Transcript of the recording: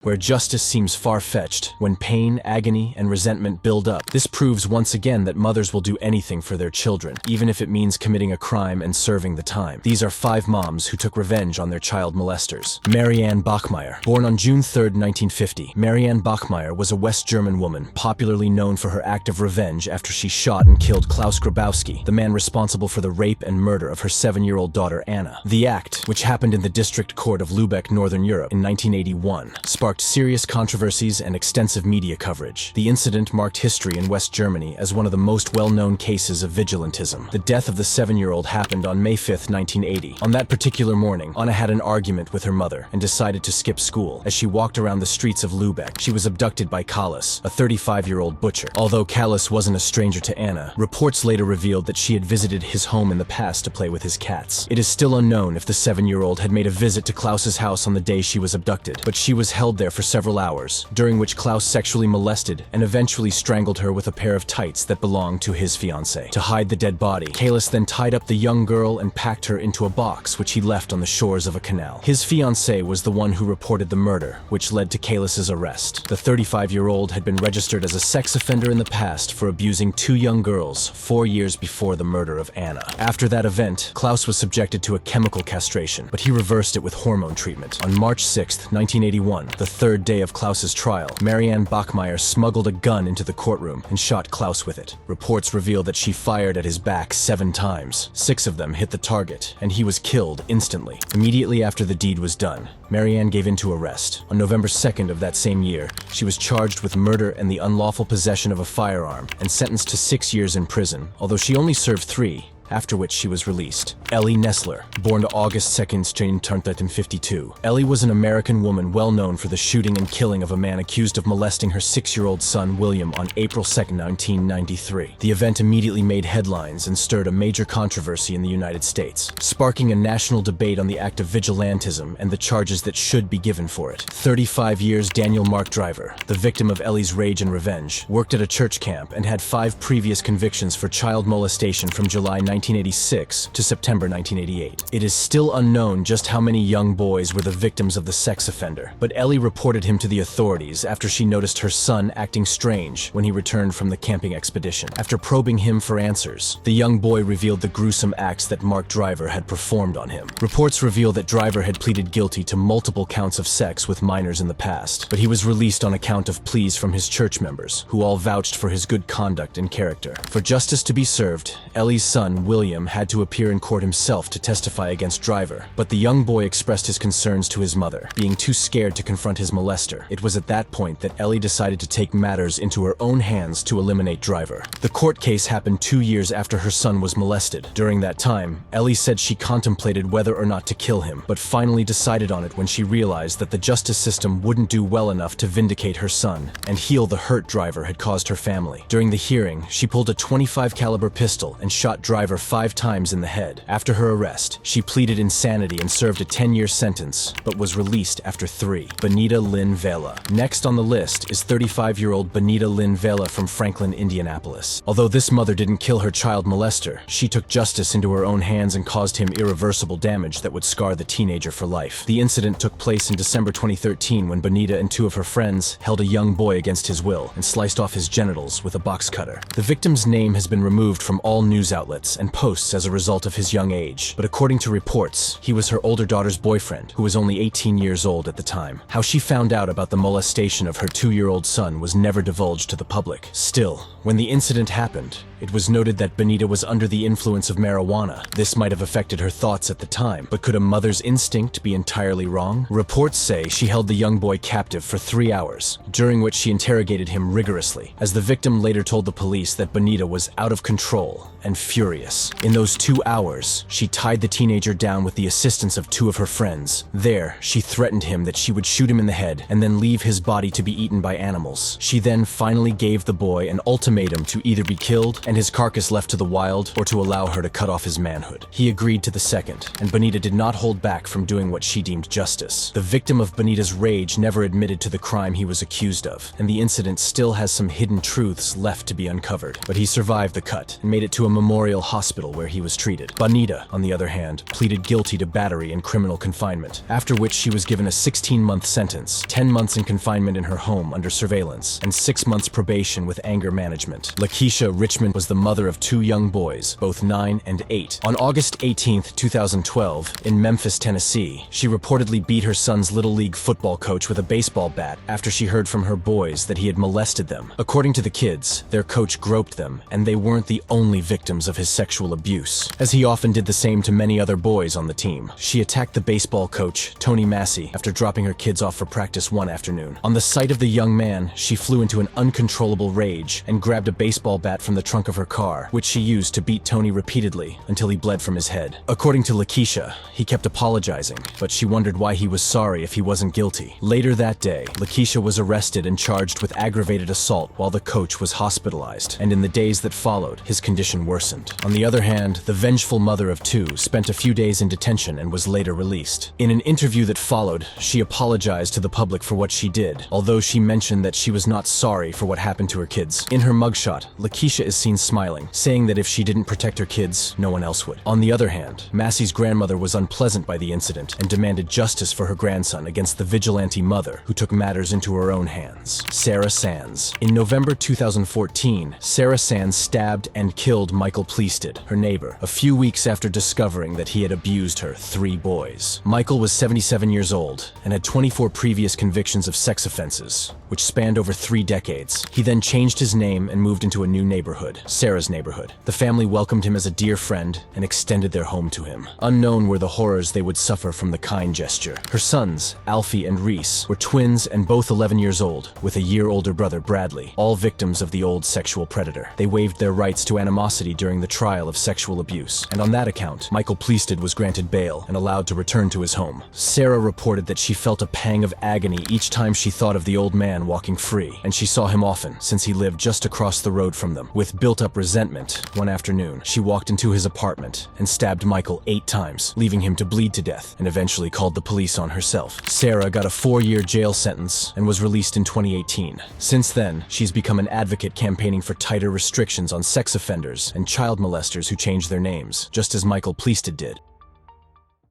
Where justice seems far-fetched, when pain, agony, and resentment build up, this proves once again that mothers will do anything for their children, even if it means committing a crime and serving the time. These are 5 moms who took revenge on their child molesters. Marianne Bachmeier. Born on June 3, 1950, Marianne Bachmeier was a West German woman, popularly known for her act of revenge after she shot and killed Klaus Grabowski, the man responsible for the rape and murder of her 7-year-old daughter Anna. The act, which happened in the District Court of Lübeck, Northern Europe, in 1981, sparked serious controversies and extensive media coverage. The incident marked history in West Germany as one of the most well-known cases of vigilantism. The death of the 7-year-old happened on May 5, 1980. On that particular morning, Anna had an argument with her mother and decided to skip school. As she walked around the streets of Lübeck, she was abducted by Kallis, a 35-year-old butcher. Although Kallis wasn't a stranger to Anna, reports later revealed that she had visited his home in the past to play with his cats. It is still unknown if the 7-year-old had made a visit to Klaus's house on the day she was abducted, but she was held there for several hours, during which Klaus sexually molested and eventually strangled her with a pair of tights that belonged to his fiancée. To hide the dead body, Kallis then tied up the young girl and packed her into a box which he left on the shores of a canal. His fiancée was the one who reported the murder, which led to Kallis's arrest. The 35-year-old had been registered as a sex offender in the past for abusing 2 young girls 4 years before the murder of Anna. After that event, Klaus was subjected to a chemical castration, but he reversed it with hormone treatment. On March 6, 1981, the third day of Klaus's trial, Marianne Bachmeier smuggled a gun into the courtroom and shot Klaus with it. Reports reveal that she fired at his back 7 times. 6 of them hit the target, and he was killed instantly. Immediately after the deed was done, Marianne gave in to arrest. On November 2nd of that same year, she was charged with murder and the unlawful possession of a firearm and sentenced to 6 years in prison, although she only served 3, after which she was released. Ellie Nessler, born August 2, 1952. Ellie was an American woman well known for the shooting and killing of a man accused of molesting her 6-year-old son William on April 2, 1993. The event immediately made headlines and stirred a major controversy in the United States, sparking a national debate on the act of vigilantism and the charges that should be given for it. 35 years Daniel Mark Driver, the victim of Ellie's rage and revenge, worked at a church camp and had 5 previous convictions for child molestation from July 1986 to September 1988. It is still unknown just how many young boys were the victims of the sex offender, but Ellie reported him to the authorities after she noticed her son acting strange when he returned from the camping expedition. After probing him for answers, the young boy revealed the gruesome acts that Mark Driver had performed on him. Reports reveal that Driver had pleaded guilty to multiple counts of sex with minors in the past, but he was released on account of pleas from his church members, who all vouched for his good conduct and character. For justice to be served, Ellie's son, William, had to appear in court himself to testify against Driver, but the young boy expressed his concerns to his mother, being too scared to confront his molester. It was at that point that Ellie decided to take matters into her own hands to eliminate Driver. The court case happened 2 years after her son was molested. During that time, Ellie said she contemplated whether or not to kill him, but finally decided on it when she realized that the justice system wouldn't do well enough to vindicate her son and heal the hurt Driver had caused her family. During the hearing, she pulled a .25 caliber pistol and shot Driver 5 times in the head. After her arrest, she pleaded insanity and served a 10-year sentence, but was released after 3. Benita Lynn Vela. Next on the list is 35-year-old Benita Lynn Vela from Franklin, Indianapolis. Although this mother didn't kill her child molester, she took justice into her own hands and caused him irreversible damage that would scar the teenager for life. The incident took place in December 2013 when Benita and 2 of her friends held a young boy against his will and sliced off his genitals with a box cutter. The victim's name has been removed from all news outlets and posts as a result of his young age, but according to reports, he was her older daughter's boyfriend, who was only 18 years old at the time. How she found out about the molestation of her 2-year-old son was never divulged to the public. Still, when the incident happened, it was noted that Benita was under the influence of marijuana. This might have affected her thoughts at the time, but could a mother's instinct be entirely wrong? Reports say she held the young boy captive for 3 hours, during which she interrogated him rigorously, as the victim later told the police that Benita was out of control and furious. In those 2 hours, she tied the teenager down with the assistance of 2 of her friends. There, she threatened him that she would shoot him in the head and then leave his body to be eaten by animals. She then finally gave the boy an ultimatum to either be killed and his carcass left to the wild, or to allow her to cut off his manhood. He agreed to the second, and Benita did not hold back from doing what she deemed justice. The victim of Benita's rage never admitted to the crime he was accused of, and the incident still has some hidden truths left to be uncovered. But he survived the cut and made it to a memorial hospital hospital where he was treated. Bonita, on the other hand, pleaded guilty to battery and criminal confinement, after which she was given a 16-month sentence, 10 months in confinement in her home under surveillance, and 6 months probation with anger management. Lakeisha Richmond was the mother of 2 young boys, both 9 and 8. On August 18, 2012, in Memphis, Tennessee, she reportedly beat her son's Little League football coach with a baseball bat after she heard from her boys that he had molested them. According to the kids, their coach groped them, and they weren't the only victims of his sexual abuse, as he often did the same to many other boys on the team. She attacked the baseball coach, Tony Massey, after dropping her kids off for practice one afternoon. On the sight of the young man, she flew into an uncontrollable rage and grabbed a baseball bat from the trunk of her car, which she used to beat Tony repeatedly until he bled from his head. According to Lakeisha, he kept apologizing, but she wondered why he was sorry if he wasn't guilty. Later that day, Lakeisha was arrested and charged with aggravated assault while the coach was hospitalized, and in the days that followed, his condition worsened. On the other hand, the vengeful mother of 2 spent a few days in detention and was later released. In an interview that followed, she apologized to the public for what she did, although she mentioned that she was not sorry for what happened to her kids. In her mugshot, Lakeisha is seen smiling, saying that if she didn't protect her kids, no one else would. On the other hand, Massey's grandmother was unpleasant by the incident and demanded justice for her grandson against the vigilante mother who took matters into her own hands. Sarah Sands. In November 2014, Sarah Sands stabbed and killed Michael Pleasted, her neighbor, a few weeks after discovering that he had abused her 3 boys. Michael was 77 years old and had 24 previous convictions of sex offenses, which spanned over 3 decades. He then changed his name and moved into a new neighborhood, Sarah's neighborhood. The family welcomed him as a dear friend and extended their home to him. Unknown were the horrors they would suffer from the kind gesture. Her sons, Alfie and Reese, were twins and both 11 years old, with a year older brother Bradley, all victims of the old sexual predator. They waived their rights to animosity during the trial of sexual abuse, and on that account, Michael Pleasted was granted bail and allowed to return to his home. Sarah reported that she felt a pang of agony each time she thought of the old man walking free, and she saw him often since he lived just across the road from them. With built-up resentment, one afternoon, she walked into his apartment and stabbed Michael 8 times, leaving him to bleed to death, and eventually called the police on herself. Sarah got a 4-year jail sentence and was released in 2018. Since then, she's become an advocate campaigning for tighter restrictions on sex offenders and child molesters who change their names, just as Michael Pleasted did.